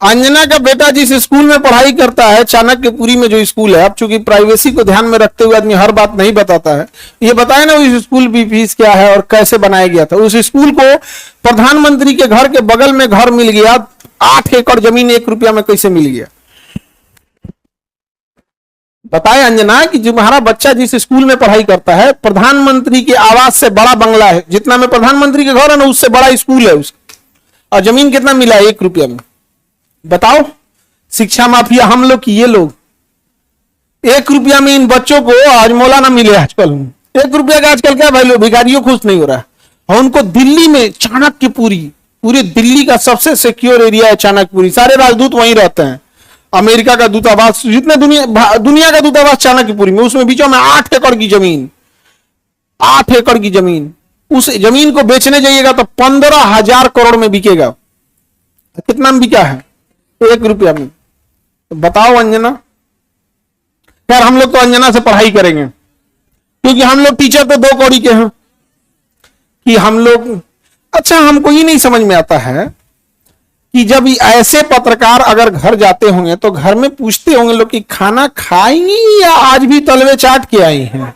अंजना का बेटा जिस स्कूल में पढ़ाई करता है, चाणक्यपुरी में जो स्कूल है, अब चूंकि प्राइवेसी को ध्यान में रखते हुए आदमी हर बात नहीं बताता है, ये बताए ना उस स्कूल की फीस क्या है और कैसे बनाया गया था। उस स्कूल को प्रधानमंत्री के घर के बगल में घर मिल गया, 8 एकड़ जमीन 1 रुपया में कैसे मिल गया? बताए अंजना कि तुम्हारा बच्चा जिस स्कूल में पढ़ाई करता है, प्रधानमंत्री के आवास से बड़ा बंगला है, जितना में प्रधानमंत्री के घर है ना उससे बड़ा स्कूल है उसका, और जमीन कितना मिला है? 1 रुपया में। बताओ, शिक्षा माफिया हम लोग की ये लोग 1 रुपया में इन बच्चों को आज मौला ना मिले। आजकल 1 रुपया का आजकल क्या वैल्यू, भिखारियों खुश नहीं हो रहा है। और उनको दिल्ली में चाणक्यपुरी, पूरे दिल्ली का सबसे सिक्योर एरिया है चाणक्यपुरी, सारे राजदूत वहीं रहते हैं। अमेरिका का दूतावास, जितने दुनिया का दूतावास चाणक्यपुरी में, उसमें बीचों में 8 एकड़ की जमीन, 8 एकड़ की जमीन। उस जमीन को बेचने जाइएगा तो 15,000 करोड़ में बिकेगा। कितना में बिका है? 1 रुपया में। तो बताओ अंजना, यार हम लोग तो अंजना से पढ़ाई करेंगे, क्योंकि हम लोग टीचर तो 2 कौड़ी के हैं कि हम लोग। अच्छा, हमको ये नहीं समझ में आता है कि जब ऐसे पत्रकार अगर घर जाते होंगे तो घर में पूछते होंगे लोग कि खाना खाएंगी या आज भी तलवे चाट के आई हैं।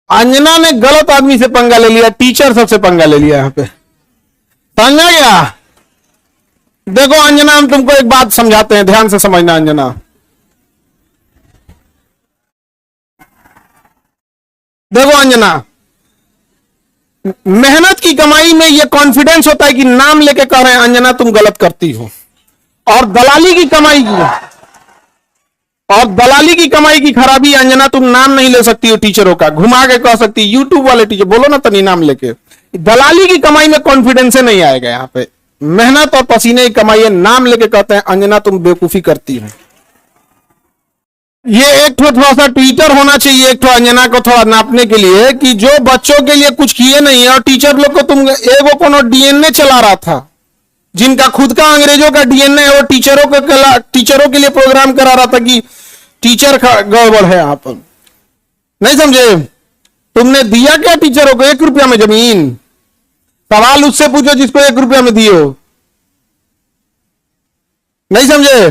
अंजना ने गलत आदमी से पंगा ले लिया, टीचर सबसे पंगा ले लिया यहां पे, समझा गया? देखो अंजना, हम तुमको एक बात समझाते हैं, ध्यान से समझना अंजना। देखो अंजना, मेहनत की कमाई में यह कॉन्फिडेंस होता है कि नाम लेके कह रहे हैं अंजना तुम गलत करती हो, और दलाली की कमाई की खराबी, अंजना तुम नाम नहीं ले सकती हो टीचरों का, घुमा के कह सकती, यूट्यूब वाले टीचर बोलो ना तनी नाम लेके। दलाली की कमाई में कॉन्फिडेंस नहीं आएगा यहां पे। मेहनत और पसीने की कमाई है, नाम लेके कहते हैं अंजना तुम बेवकूफी करती हो। ये एक थोड़ा सा ट्विटर होना चाहिए एक अंजना को थोड़ा नापने के लिए कि जो बच्चों के लिए कुछ किए नहीं है, और टीचर लोग को तुम एगो कोनो डीएनए चला रहा था, जिनका खुद का अंग्रेजों का डीएनए है, वो टीचरों के लिए प्रोग्राम करा रहा था कि टीचर गड़बड़ है। आप नहीं समझे? तुमने दिया क्या टीचरों को? 1 रुपया में जमीन। सवाल उससे पूछो जिसको 1 रुपया में दियो। नहीं समझे?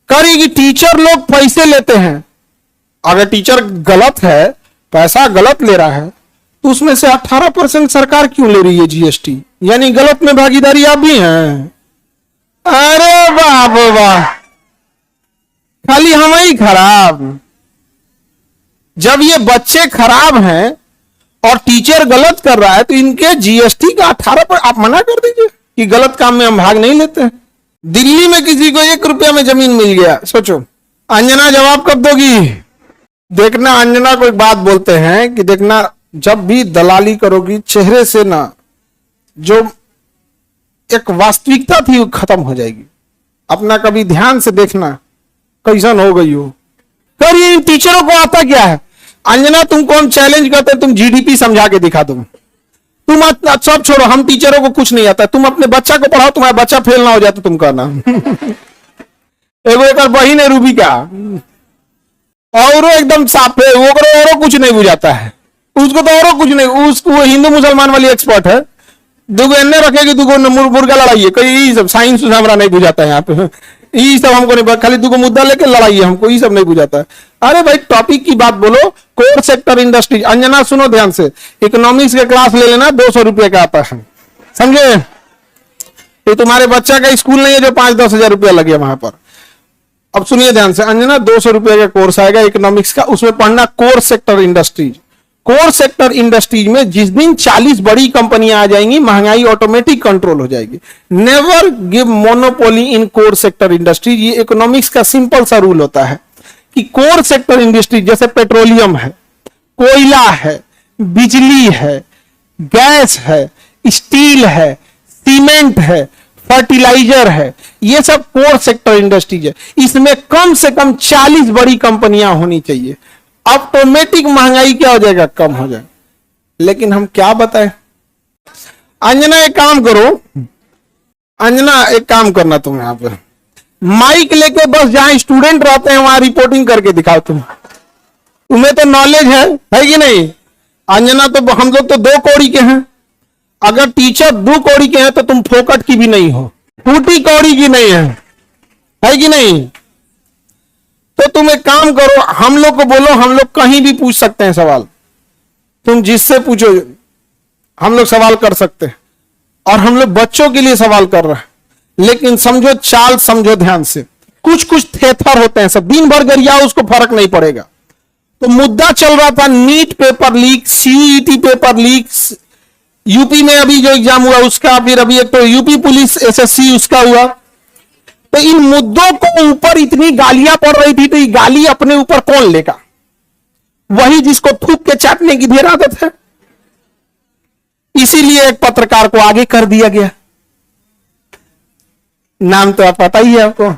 करेगी, टीचर लोग पैसे लेते हैं। अगर टीचर गलत है, पैसा गलत ले रहा है, तो उसमें से 18% सरकार क्यों ले रही है जीएसटी? यानी गलत में भागीदारी आप भी हैं। अरे बाप वाह, खाली हम ही खराब। जब ये बच्चे खराब हैं और टीचर गलत कर रहा है, तो इनके जीएसटी का 18% आप मना कर दीजिए कि गलत काम में हम भाग नहीं लेते हैं। दिल्ली में किसी को 1 रुपया में जमीन मिल गया, सोचो अंजना जवाब कब दोगी? देखना, अंजना को एक बात बोलते हैं कि देखना, जब भी दलाली करोगी चेहरे से ना जो एक वास्तविकता थी वो खत्म हो जाएगी। अपना कभी ध्यान से देखना कैसन हो गई हो। कर ये टीचरों को आता क्या है? अंजना तुमको हम चैलेंज करते हैं, तुम जीडीपी समझा के दिखा दो। तुम सब छोड़ो, हम टीचरों को कुछ नहीं आता, तुम अपने बच्चा को पढ़ाओ, तुम्हारा बच्चा फेल ना हो जाए तो तुम कहना। एगो एक बहिन है रूबी का, और एकदम साफ है, वो कुछ नहीं बुझाता है, उसको तो और कुछ नहीं, उसको वो हिंदू मुसलमान वाली एक्सपर्ट है। दुगो एन्ने रखेगी, दुगो मुर्गा लड़ाइए, कहीं सब साइंस हमारा नहीं बुझाता है यहाँ पे, ये सब हमको नहीं, खाली दुगो मुद्दा लेके लड़ाइए, हमको ये सब नहीं बुझाता है। अरे भाई टॉपिक की बात बोलो। कोर सेक्टर इंडस्ट्री, अंजना सुनो ध्यान से, इकोनॉमिक्स के क्लास ले लेना, 200 रुपये का आता है, समझे? ये तुम्हारे बच्चा का स्कूल नहीं है जो 5-10 हजार रुपया लगे वहां पर। अब सुनिए ध्यान से अंजना, 200 रुपये का कोर्स आएगा इकोनॉमिक्स का, उसमें पढ़ना core sector industries. Core sector industries में जिस दिन 40 बड़ी कंपनियां आ जाएंगी, महंगाई ऑटोमेटिक कंट्रोल हो जाएगी। नेवर गिव मोनोपोली इन कोर सेक्टर इंडस्ट्रीज। ये इकोनॉमिक्स का सिंपल सा रूल होता है कि कोर सेक्टर इंडस्ट्री जैसे पेट्रोलियम है, कोयला है, बिजली है, गैस है, स्टील है, सीमेंट है, फर्टिलाइजर है, ये सब कोर सेक्टर इंडस्ट्रीज है। इसमें कम से कम 40 बड़ी कंपनियां होनी चाहिए, ऑटोमेटिक महंगाई क्या हो जाएगा? कम हो जाएगा। लेकिन हम क्या बताएं? अंजना एक काम करो, अंजना एक काम करना, तुम यहां पर माइक लेके बस जहां स्टूडेंट रहते हैं वहां रिपोर्टिंग करके दिखाओ। तुम्हें तो नॉलेज है कि नहीं? अंजना तो हम लोग तो 2 कौड़ी के हैं, अगर टीचर 2 कौड़ी के हैं तो तुम फोकट की भी नहीं हो। फूटी कौड़ी की नहीं है कि नहीं? तो तुम एक काम करो, हम लोग को बोलो, हम लोग कहीं भी पूछ सकते हैं सवाल, तुम जिससे पूछो हम लोग सवाल कर सकते हैं, और हम लोग बच्चों के लिए सवाल कर रहे हैं। लेकिन समझो चाल, समझो ध्यान से, कुछ कुछ थेथर होते हैं, सब दिन भर गरियाओ उसको फर्क नहीं पड़ेगा। तो मुद्दा चल रहा था NEET paper leak, CET paper leak, UP में अभी जो एग्जाम हुआ उसका, फिर अभी एक तो यूपी पुलिस एसएससी उसका हुआ। तो इन मुद्दों को ऊपर इतनी गालियां पड़ रही थी, तो ये गाली अपने ऊपर कौन लेगा? वही जिसको थूक के चाटने की ढेर आदत है। इसीलिए एक पत्रकार को आगे कर दिया गया। नाम तो आप पता ही है आपको।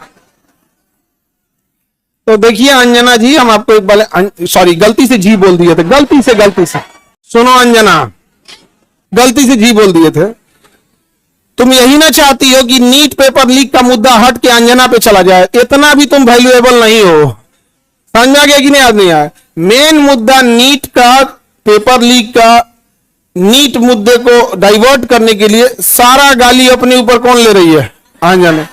तो देखिए अंजना जी, हम आपको एक बार, सॉरी गलती से जी बोल दिए थे, गलती से सुनो अंजना, गलती से जी बोल दिए थे। तुम यही ना चाहती हो कि नीट पेपर लीक का मुद्दा हट के अंजना पे चला जाए? इतना भी तुम वैल्यूएबल नहीं हो, समझा गया कि नहीं? आदमी आया मेन मुद्दा नीट का, पेपर लीक का, नीट मुद्दे को डाइवर्ट करने के लिए सारा गाली अपने ऊपर कौन ले रही है? अंजना।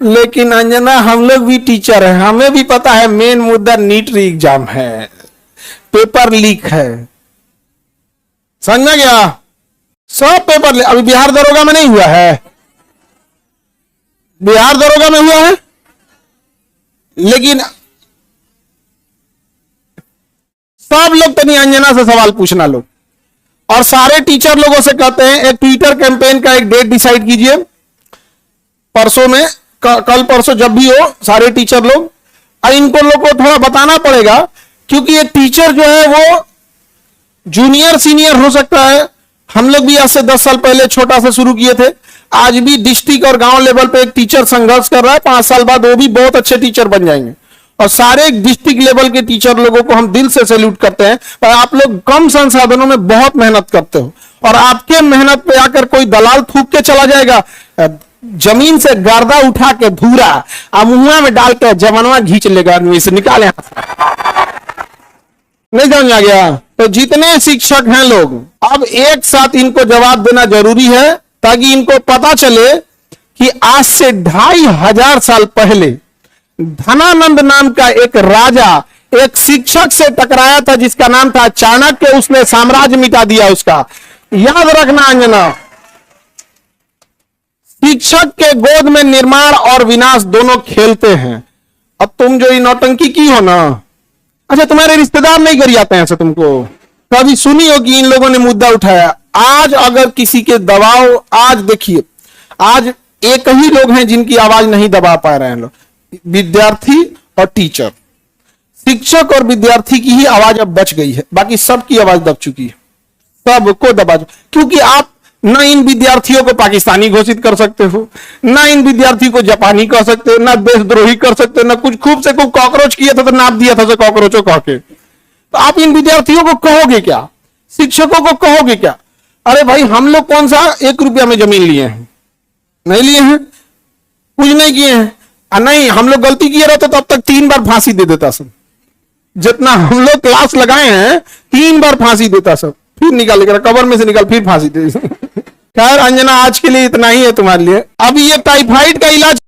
लेकिन अंजना, हम लोग भी टीचर हैं, हमें भी पता है मेन मुद्दा नीट एग्जाम है, पेपर लीक है, समझ गया? सब पेपर लीक। अभी बिहार दरोगा में नहीं हुआ है? बिहार दरोगा में हुआ है, लेकिन सब लोग तो नहीं, अंजना से सवाल पूछना लोग, और सारे टीचर लोगों से कहते हैं एक ट्विटर कैंपेन का एक डेट डिसाइड कीजिए, परसों में, कल परसों जब भी हो, सारे टीचर लोग, और इनको लोग को थोड़ा बताना पड़ेगा, क्योंकि एक टीचर जो है वो जूनियर सीनियर हो सकता है। हम लोग भी आज से 10 साल पहले छोटा से शुरू किए थे, आज भी डिस्ट्रिक्ट और गांव लेवल पे एक टीचर संघर्ष कर रहा है, 5 साल बाद वो भी बहुत अच्छे टीचर बन जाएंगे। और सारे डिस्ट्रिक्ट लेवल के टीचर लोगों को हम दिल से सैल्यूट करते हैं। पर आप लोग कम संसाधनों में बहुत मेहनत करते हो, और आपके मेहनत पे आकर कोई दलाल थूक के चला जाएगा, जमीन से गर्दा उठा के धूरा मुंह में डाल के जवानवा घींच लेगा, आदमी से निकाले, नहीं समझ आ गया? तो जितने शिक्षक हैं लोग, अब एक साथ इनको जवाब देना जरूरी है, ताकि इनको पता चले कि आज से 2500 साल पहले धनानंद नाम का एक राजा एक शिक्षक से टकराया था, जिसका नाम था चाणक्य। उसने साम्राज्य मिटा दिया उसका। याद रखना अंजना, शिक्षक के गोद में निर्माण और विनाश दोनों खेलते हैं। अब तुम जो ये नौटंकी की हो ना, अच्छा तुम्हारे रिश्तेदार नहीं गरियाते हैं ऐसे? तुमको कभी सुनी हो कि इन लोगों ने मुद्दा उठाया? आज अगर किसी के दबाव, आज देखिए, आज एक ही लोग हैं जिनकी आवाज नहीं दबा पा रहे हैं लोग, विद्यार्थी और टीचर। शिक्षक और विद्यार्थी की ही आवाज अब बच गई है, बाकी सबकी आवाज दब चुकी है, सबको दबा, क्योंकि आप ना इन विद्यार्थियों को पाकिस्तानी घोषित कर सकते हो, ना इन विद्यार्थी को जापानी कह सकते हो, ना देशद्रोही कर सकते हो, ना कुछ खूब से खूब कॉकरोच किया था तो नाप दिया था कॉकरोचों कह के। तो आप इन विद्यार्थियों को कहोगे क्या? शिक्षकों को कहोगे क्या? अरे भाई, हम लोग कौन सा 1 रुपया में जमीन लिए हैं? नहीं लिए हैं, कुछ नहीं किए हैं। नहीं, हम लोग गलती किए रहते तो अब तक 3 बार फांसी दे देता सब। जितना हम लोग क्लास लगाए हैं 3 बार फांसी देता सब, फिर निकाल लेकर कबर में से निकाल फिर फांसी दे। खैर अंजना, आज के लिए इतना ही है तुम्हारे लिए। अब ये टाइफाइड का इलाज